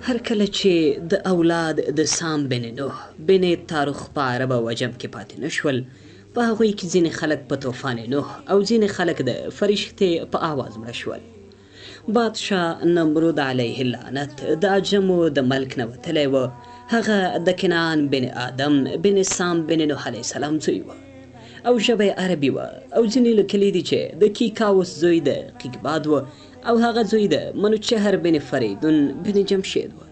هر کله چې د اولاد د سام بن نوح بن تاروخ په عرب او عجم کې پاتې نشول، په هغوی کې ځینې خلک په طوفان نوح او ځینې خلک د فرشتې په آواز مړه شول. بادشاه نمرود علیه اللعنت د عجمو د ملک نه وتلی و. هغه د کنعان بن آدم بن سام بن نوح علیه السلام زوی و او ژبه یې عربي وه، او ځینې لیکلي دي چې د کیکاوس زوی د قیقباد و او هغه زوی د منوچهر بن فریدون بن جمشید و.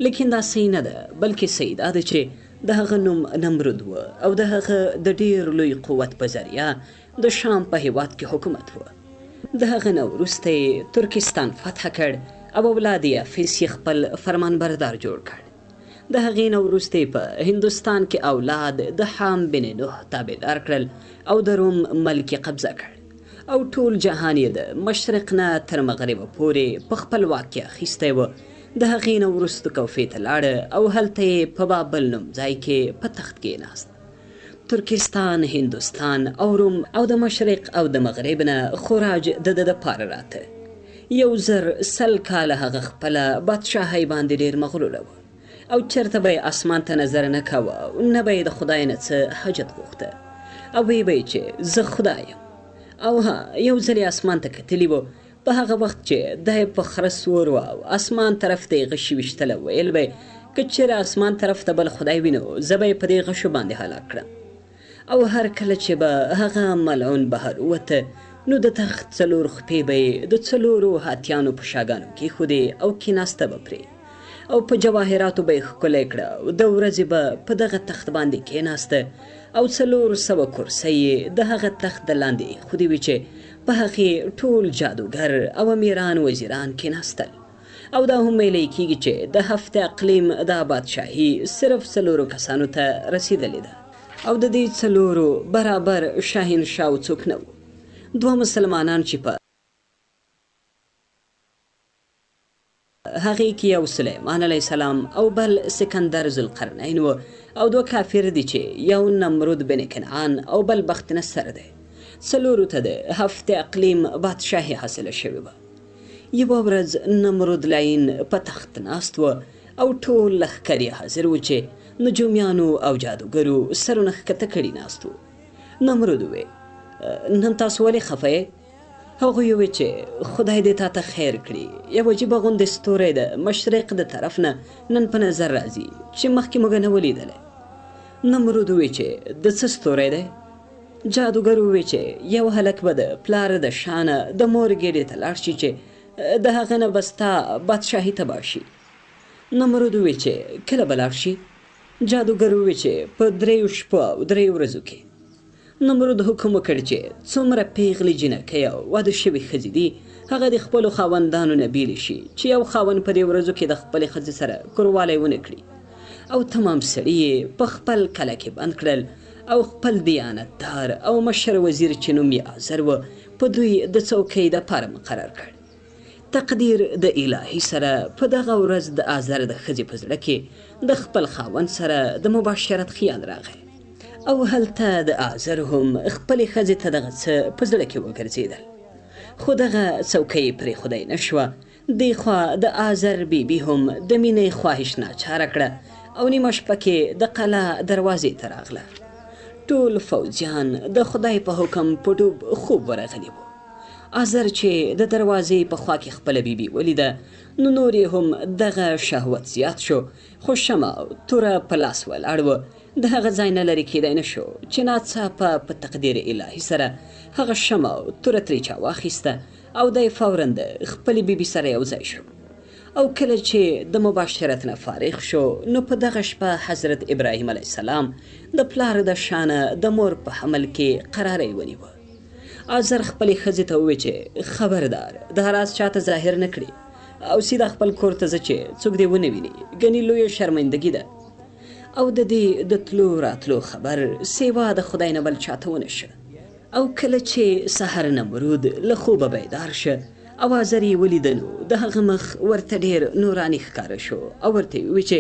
لیکن دا صحیح نه ده، بلکې صحیح دا ده چې د هغه نوم نمرود و او د هغه د ډیر لوی قوت په ذریعه د شام په هیواد کې حکومت و. د هغه نه وروسته یې ترکستان فتح کړ او اولاد یې افیس یې خپل فرمانبردار جوړ کړ. د هغې نه وروسته یې په هندوستان کې اولاد د حام بن نوح تابعدار کړل او د روم ملک یې قبضه کړ او ټول جهان یې د مشرق نه تر مغربه پورې په خپل واک کې اخیستی و. د هغې نه وروسته کوفې ته لاړه او هلته یې په بابل نوم ځای کې په تخت کېناست. ترکستان، هندوستان او روم او د مشرق او د مغرب نه خوراج د ده دپاره راته. 1,000 کاله هغه خپله بادشاهۍ باندې ډېر مغروره و او چېرته به یې اسمان ته نظر نه کوه او نه به یې د خدای نه څه حاجت غوښته او ویې به یې چې زه خدای یم. او ها، یو ځل یې اسمان ته کتلي و، په هغه وخت چې دی په خره سور و او اسمان طرف ته یې غشي ویشتله. ویل به یې که چېرې اسمان طرف ته بل خدای وي نو زه به یې په دې غشو باندې هلاک کړم. او هر کله چې به هغه ملعون بهر ووته نو د تخت 4 خپې به یې د 4 هاتیانو په شاګانو کېښودې او کېناسته به پرې او په جواهراتو به یې ښکلی کړه او د ورځې به په دغه تخت باندې کېناسته او 400 کرسۍ یې د هغه تخت د لاندې ایښودې وې چې په هغې ټول جادوګر او امیران وزیران کېناستل. او دا هم ویلی کېږي چې د 7 اقلیم دا بادشاهي صرف 4 کسانو ته رسېدلې ده او د دې 4 برابر شاهنشاه څوک نه و. 2 مسلمانان چې په هغې کې یو سلیمان علیه السلام او بل سکندر ذوالقرنین و او 2 کافر دي چې یو نمرود بن کنعان او بل بخت نصر دی. 4 ته د 7 اقلیم بادشاهي حاصله شوې وه. یوه ورځ نمرود لعین په تخت ناست و او ټول لښکر یې حاضر و چې نجومیانو او جادوګرو سرونه ښکته کړي ناست و. نمرود وویل نن تاسو ولې خفه یې؟ هغوی وویل چې خدای دې تا ته خیر کړي، یو عجیبه غوندې ستوری د مشرق د طرف نه نن په نظر راځي چې مخکې موږ نه ولیدلی. نمرود وویل چې د څه ستوری دی؟ جادوګر وویل چې یو هلک به د پلار د شانه د مور ګېډې ته لاړ شي چې د هغه نه به ستا بادشاهي تباه شي. نمرود وویل چې کله به لاړ شي؟ جادوګر وویل چې په 3 شپو او 3 ورځو کې. نمرود حکم وکړ چې څومره پیغلې جنکۍ او واده شوې ښځې دي هغه د خپلو خاوندانو نه بیلې شي چې یو خاوند په 3 ورځو کې د خپلې ښځې سره کوروالی ونه کړي. او تمام سړي یې په خپل کله کې بند کړل او خپل دیانتدار او مشر وزیر چې نوم یې آزر و په دوی د څوکۍ دپاره مقرر کړ. تقدیر د الهي سره په دغه ورځ د آزر د ښځې په زړه کې د خپل خاوند سره د مباشرت خیال راغی او هلته د آزر هم خپلې ښځې ته دغه څه په زړه کې وګرځېدل. خو دغه څوکۍ پرېښودی نه شوه. دې خوا د آزر بیبي هم د مینې خواهش ناچاره کړه او نیمه شپه کې د قلعه دروازې ته راغله. ټول فوجیان د خدای په حکم په ډوب خوب ورغلي وو. آزر چې د دروازې په خوا کې خپله بیبي ولیده نو نور یې هم دغه شهوت زیات شو، خو شمع او توره په لاس ولاړ و. د هغه ځای نه لرې کېدی نه شو چې ناڅاپه په تقدیر الهي سره هغه شمع او توره ترې چا واخیسته او دی فورا د خپلې بیبي سره یو ځای شو. او کله چې د مباشرت نه فارغ شو نو په دغه شپه حضرت ابراهیم علیه السلام د پلار د شانه د مور په حمل کې قراری ونیوه. آزر خپلې ښځې ته وویل چې خبردار دا راز چاته ظاهر نه کړي او سیده خپل کور ته ځه چې څوک دې ونه ویني، ګنې لویه شرمندګي ده. او د دې د تلو راتلو خبر سیوا د خدای نه بل چاته ونه شه. او کله چې سحر نمرود له خوبه بیدار شه او آزر یې ولیده نو د هغه مخ ورته ډېر نوراني ښکاره شو او ورته یې وویل چې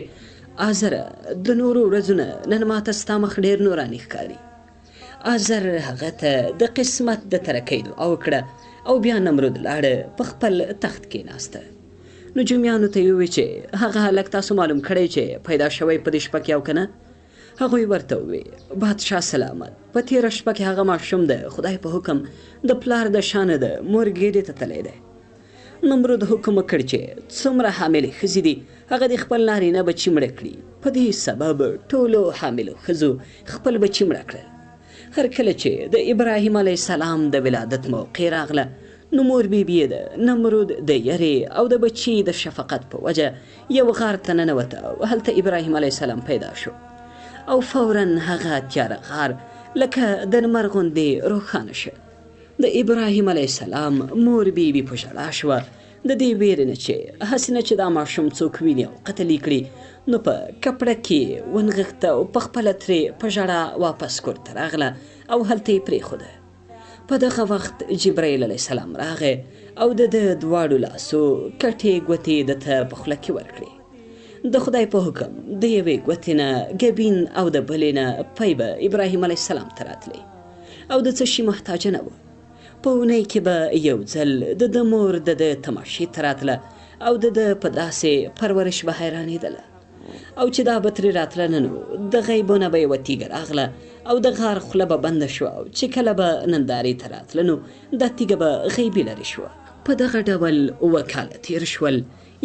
آزره د نورو ورځو نه نن ماته ستا مخ ډېر نوراني ښکاري. آزر هغه ته د قسمت د ترقۍ دعا وکړه او بیا نمرود لاړه په خپل تخت کېناسته. نجومیانو ته یې وویل چې هغه هلک تاسو معلوم کړی چې پیدا شوی په دې شپه کې او که نه؟ هغوی ورته وویل بادشاه سلامت، په تېره شپه کې هغه ماشوم د خدای په حکم د پلار د شانه د مور ګېډې ته تللی دی. نمرود حکم وکړ چې څومره حاملې ښځې دي هغه د خپل نارینه بچي مړه کړي. په دې سبب ټولو حاملو ښځو خپل بچي مړه کړل. هر کله چې د ابراهیم علیه السلام د ولادت موقع راغله نو مور بیبي یې د نمرود د یرې او د بچي د شفقت په وجه یو غار ته ننوته او هلته ابراهیم علیه السلام پیدا شو او فورا هغه تیاره غار لکه د لمر غوندې روښانه شه. د ابراهیم علیه السلام مور بیبي په ژړا شوه د دې ویرې نه چې هسې نه چې دا ماشوم څوک ویني او قتل یې کړي نو په کپړه کې ونغښته او په خپله ترې په ژړا واپس کور ته راغله او هلته یې پرېښوده. په دغه وخت جبرائیل علیه السلام راغی او د دواړو لاسو کټې ګوتې د ته په خوله کې ورکړې. د خدای په حکم د یوې ګوتې نه ګبین او د بلې نه پی به ابراهیم علیه السلام ته راتلی او د څه شي محتاجه نه وه. په اونۍ کې به یو ځل د مور د تماشې ته راتله او د په داسې پرورش به حیرانېدله او چې دا به ترې راتله نه نو د غیبونه به یوه تیږه راغله او د غار خوله به بنده شوه او چې کله به نندارې ته راتله نو دا تیږه به غیبي لرې شوه. په دغه ډول 7 کاله تېر شول.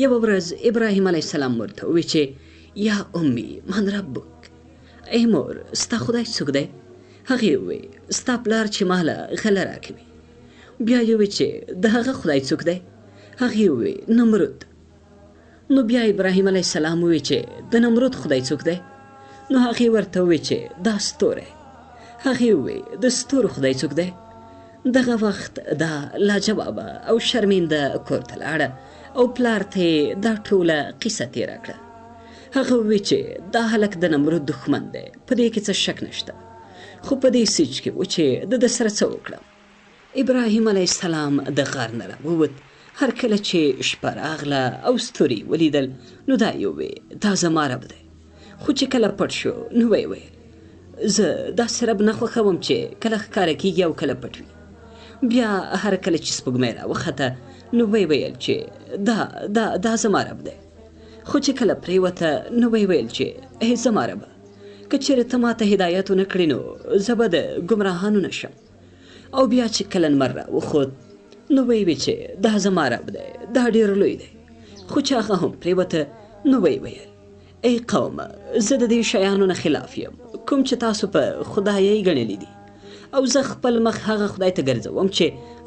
یوه ورځ ابراهیم علیه السلام ورته وویل چې یا امي من ربک، ای مور ستا خدای څوک دی؟ هغې وویل ستا پلار چې ماله غله راکوي. بیا یې وویل چې د هغه خدای څوک دی؟ هغې وویل نمرود. نو بیا ابراهیم علیه السلام وویل چې د نمرود خدای څوک دی؟ نو هغې ورته وویل چې دا ستوری. هغې وویل د ستورو خدای څوک دی؟ دغه وخت دا لاجوابه او شرمنده کور ته لاړه او پلار ته یې دا ټوله قیصه تېره کړه. هغه وویل چې دا هلک د نمرود دښمن دی، په دې کې څه شک نشته، خو په دې سیج کې و چې د سره څه وکړم. ابراهیم علیه السلام د غار نه راووت. هر کله چې شپه راغله او ستوري ولیدل نو دا یې وویل دا زما رب دی. خو چې کله پټ شو نو ویې ویل زه داسې رب نه خوښوم چې کله ښکاره کېږي او کله پټ وي. بیا هر کله چې سپوږمۍ راوخته نو ویې ویل چې دا زما رب دی. خو چې کله پرېوته نو ویې ویل چې ای زما ربه که چېرې ته ما ته هدایت ونه کړې نو زه به د ګمراهانو نه شم. او بیا چې کله لمر راوخوت نو ویې ویل چې دا زما رب دی، دا ډېر لوی دی. خو چې هغه هم پرېوته نو ویې ویل ای قومه زه د دې شیانو نه خلاف یم کوم چې تاسو په خدایۍ ګڼلي دي او زه خپل مخ هغه خدای ته ګرځوم چې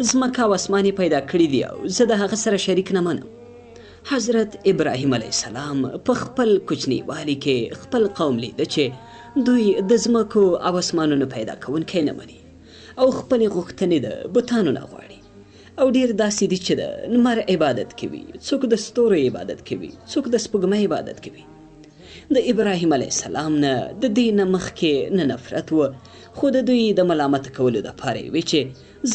ځمکه او اسمان پیدا کړي دي او زه د هغه سره شریک نه منم. حضرت ابراهیم علیه السلام په خپل کوچنیوالي کې خپل قوم لیده چې دوی د ځمکو او اسمانونو پیدا کوونکی نه مني او خپلې غوښتنې د بتانو نه غواړي او ډېر داسې دي چې د لمر عبادت کوي، څوک د ستورو عبادت کوي، څوک د سپوږمۍ عبادت کوي. د ابراهیم علیه السلام نه د دې نه مخکې نه نفرت و، خو د دوی د ملامت کولو دپاره یې وی چې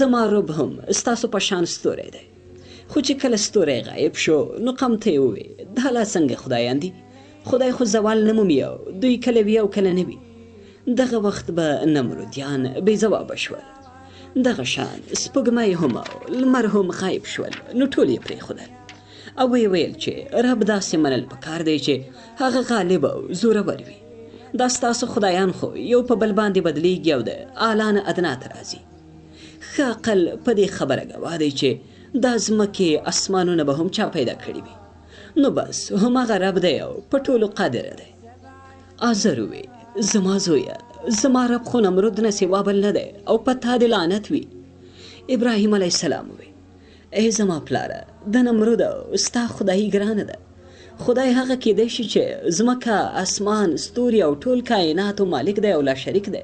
زما رب هم ستاسو په شان ستوری دی. خو چې کله ستوری غایب شو نو قوم ته یې وویل دا لا څنګه خدایان دي؟ خدای خو زوال نه مومي او دوی کله وي او کله نه وي. دغه وخت به نمرودیان بې ځوابه شول. دغه شان سپوږمۍ هم او لمر هم غایب شول نو ټول یې پرېښودل او ویې ویل چې رب داسې منل پکار دی چې هغه غالب او زورور وي. دا ستاسو خدایان خو یو په بل باندې بدلیږي او د اعلی نه ادنا ته راځي. ښه عقل په دې خبره ګواه دی چې دا ځمکې اسمانونه به هم چا پیدا کړي وي نو بس هماغه رب دی او په ټولو قادره دی. آزر وویل زما زویه زما رب خو نمرود نه سوا بل نه دی او په تا دې لعنت وي. ابراهیم علیه السلام وویل ای زما پلاره د نمرود او ستا خدایي ګرانه ده. خدای هغه کیدای شي چې ځمکه اسمان ستوري او ټول کائناتو مالک دی او لا شریک دی.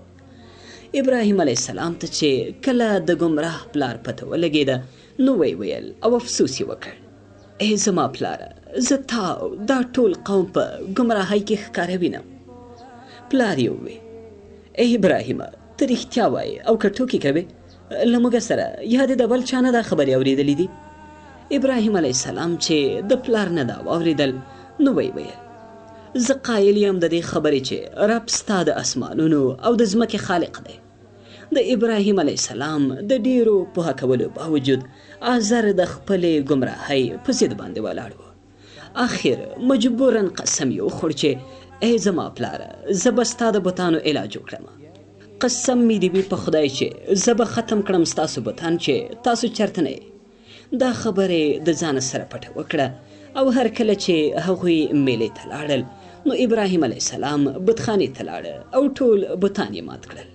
ابراهیم علیه السلام ته چې کله د ګمراه پلار پته ولګېده نو ویې ویل او افسوس یې وکړ ای زما پلاره زه تا او دا ټول قوم په ګمراهۍ کې ښکاره وینم. پلار یې وویل ای ابراهیمه ته رښتیا وایې او که ټوکې کوې له موږ سره یا دې د بل چا نه دا خبرې اورېدلې دي؟ ابراهیم علیه السلام چې د پلار نه دا واورېدل نو ویې ویل زه قایل یم د دې خبرې چې رب ستا د اسمانونو او د ځمکې خالق دی. د ابراهیم علیه السلام د ډېرو پوهه کولو باوجود آزر د خپلې ګمراهۍ په ضد باندې ولاړ و اخر مجبورا قسم یې وخوړ چې ای زما پلاره زه به ستا د بتانو علاج وکړم. قسم مې دې وي په خدای چې زه به ختم کړم ستاسو بتان چې تاسو چرته نه یې. دا خبرې د ځان سره پټه وکړه او هر کله چې هغوی میلې ته لاړل نو ابراهیم علیه السلام بتخانې ته لاړه او ټول بتان یې مات کړل.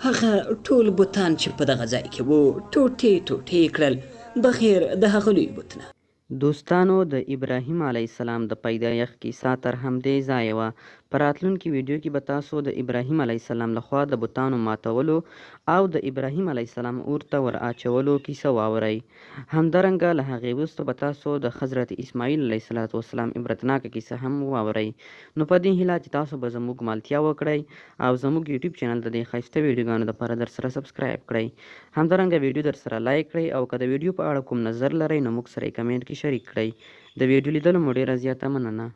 هغه ټول بتان چې په دغه ځای کې وو ټوټې ټوټې کړل بغیر د هغه لوی بت نه. دوستانو د ابراهیم علیه السلام د پیدایښت کیسه تر همدې ځایه وه. په راتلونکي ویډیو کې به تاسو د ابراهیم علیه السلام لخوا د بتانو ماتولو او د ابراهیم علیه السلام اور ته ور اچولو کیسه واورئ. همدارنګه له هغې وروسته به تاسو د حضرت اسماعیل علیه السلام عبرتناکه کیسه هم واورئ. نو په دې هیله چې تاسو به زموږ ملتیا وکړئ او زموږ یوټیوب چینل د دې ښایسته ویډیوګانو دپاره در سره سبسکرایب کړئ. همدارنګه ویډیو در سره لایک کړئ او که د ویډیو په اړه کوم نظر لرئ نو موږ سره یې کمنټ کې شریک کړئ. د ویډیو لیدلو مو ډېره زیاته مننه.